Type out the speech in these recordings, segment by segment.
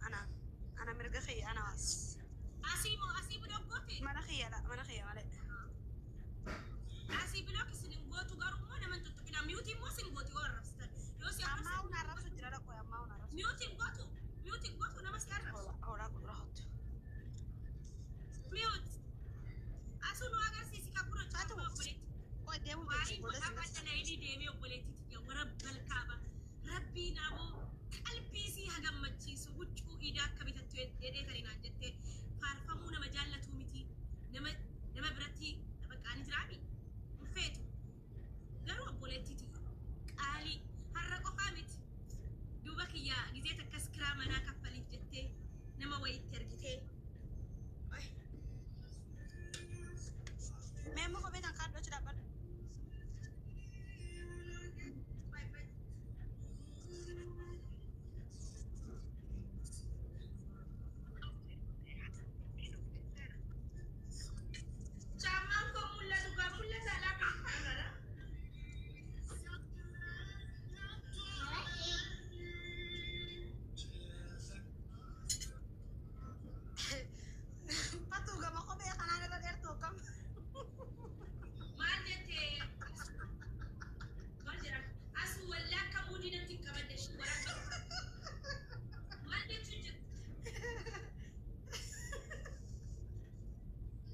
أنا مرقخي أنا بس أسيب لوكوتي مناخية لا مناخية مالي أسيب لوكي سنغوتو قارو مو نمن تتقنا ميوتي مو سنغوتي ورفستر يوسي أما ونعرف سجل لك ويا أما ونعرف ميوتي غوتو نمس يعرف أولا كل رهط ميوت أسونو أغر سيسي كابورو تشوفو أبوليتي وديمو وعي بيجي وحافة نايدي ديمي أبوليتي تتيا ورب الكعبة ربي نابو قلبي سي هجم مجيسو وجهو إيدا كبيتة إيدا ترينا جتة فارفمونا مجلة توميتي نما برتي بقى نجرامي فيتو قالوا أبوليتي تي قالي هرقو فامت دوبك يا جزيت كسكرا منا كفلي جتة نما ويت ترجتة ميمو كبيت أنكار دوش دابر Caman kok mulla juga mulla salah kan? Patu gak mau kopi akan ada dari tuh kam Mana teh? Mana? Asu wala kamu di nanti kamu deh suara. Mana tujuh?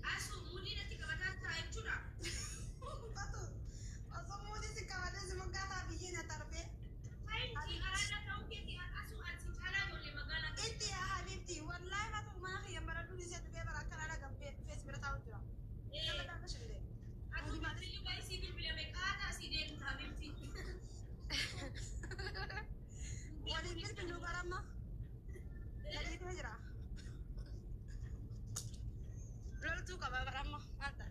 Asu mudi nanti kamu tak tahu curang. Patu asal mau di sini kawan semoga tak bikin ya tarpe Lain di arah tahu ke asu ansi cara boleh magana. Inti ya habibti wallahi patu mana yang baru di situ kayak berakan ada gambar face bertahun juga kalau tak ada sih Aku di Madrid juga isi bila mereka si dia habibti. Wali bil pindu barama jadi itu aja lalu tuh kabar barama mantap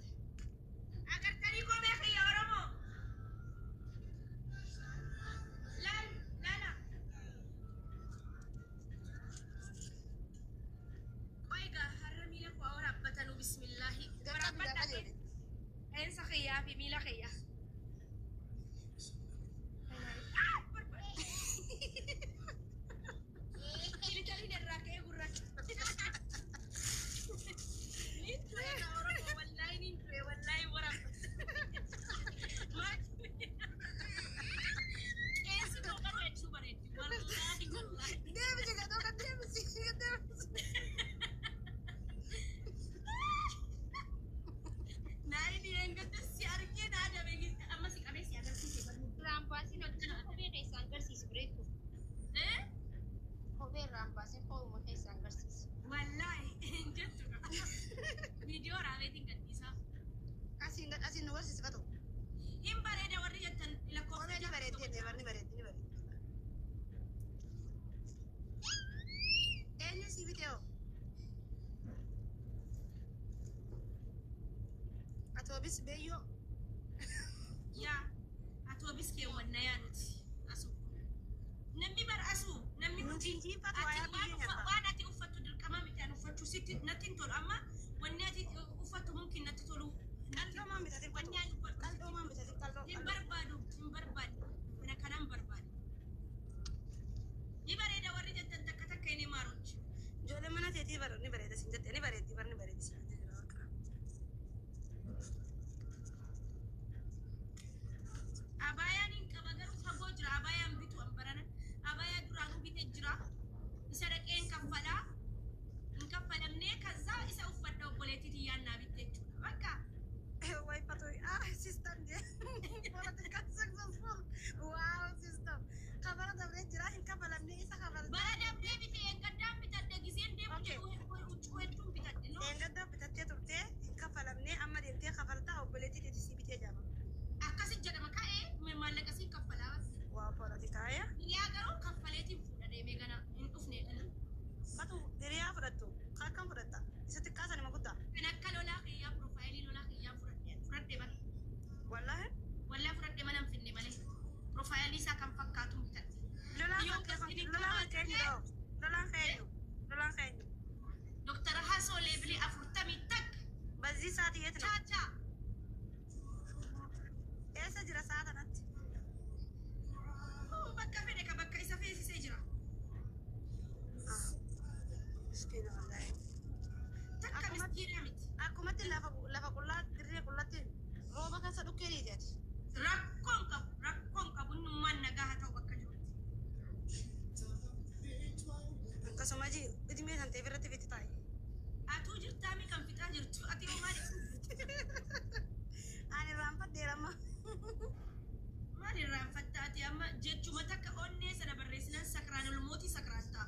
Agar tadi kau mereka ya orangmu. Lala. Oiga, haramila ko orang batanu bismillahi. Orang batanu. En sakaya fi mila kaya. Ini tadi dari rakyat gurrak. Ini orang wallahi orang. Esse não vai ter chuva nele. Wallahi. Deve juga tuh kan deve sih Nah ini yang kata siarnya ada begitu. Ama si kami siar sih Rampasin nanti kobe kayak agarsiisu beretu. Kobe rampasin kau mau kayak agarsiisu. Wallahi, jatuh. Video orang tinggal bisa. kasih nuwar sih sepatu Himbare ada warna jatan ila oh kopi. ini baret ini baret ini sih video atau habis beyo Ya, atau habis ke warna ya nuti. Asu. Nambi bar asu, nambi Nuti jipa tuh ayah begini, Pak. Wana ti ufatu dil kama miti anu ufatu sitit natin tol amma wanna ti ufatu mungkin nati tolu. kaldo mam bisa tim Wanna ni kaldo mam bisa tim kaldo Tim barbadu. Mana kanan barbadu. Ni bare da warna jatan takata kai ni maruch. jole mana teti baru ni baret sih ini baret sih Abaya ni kabagaru fagoo jira abayaan bitu ambarana abaya duraanu bite jira isa dhaqeen kaffalamnee kaza isa uffadha obboleettiiti yaannaa bitte jechuudha bakka Why patu system dia political successful wow system kabar ada berjira hingga malam ni isa kabar bara dabdee bite gaddaa bitadde giseen deemu jedhu huccuweettuun bitadde no yang gada bitatte turte hingga malam ni amma dia kabarta obboleti di sibite jama akkasi jedhama ka'ee maallaqasii kaffalaa wow politika ya yaa garuu kaffaleetiin fuudha deemee gana hin dhufne dhala patu diriya fudhattu kakkan fudhatta isatti kaasan ima guddaa kan akka lolaa kiyyaa profaayilii lolaa kiyyaa fudhadhe bala wallahi wallaa fudhadhe mana hin finne malee profaayilii isaa kan fakkaatu bitadde lolaan keenyu Dokter Hasso lebli afurtami tak bazii saati yeetna caca eessa jira saata natti bakka fedhe ka bakka isa feesisee jira Miskiina wallahi. Takka miskiina miti. Akkumatti lafa qullaa dirree qullatti rooba keessa dhukkeenii jeeti. Rakkoon qabu innummaan nagaa haa ta'u bakka jirutti. Akkasuma idimee san ta'e irratti fitti taa'e. Atuu jirtaami kan fixaa jirtu. Ati yoo maal Ani irraanfadheera amma. maal irraanfatta ati amma jechuma takka onnee sana barreessinan sakraan olmootii sakraattaa.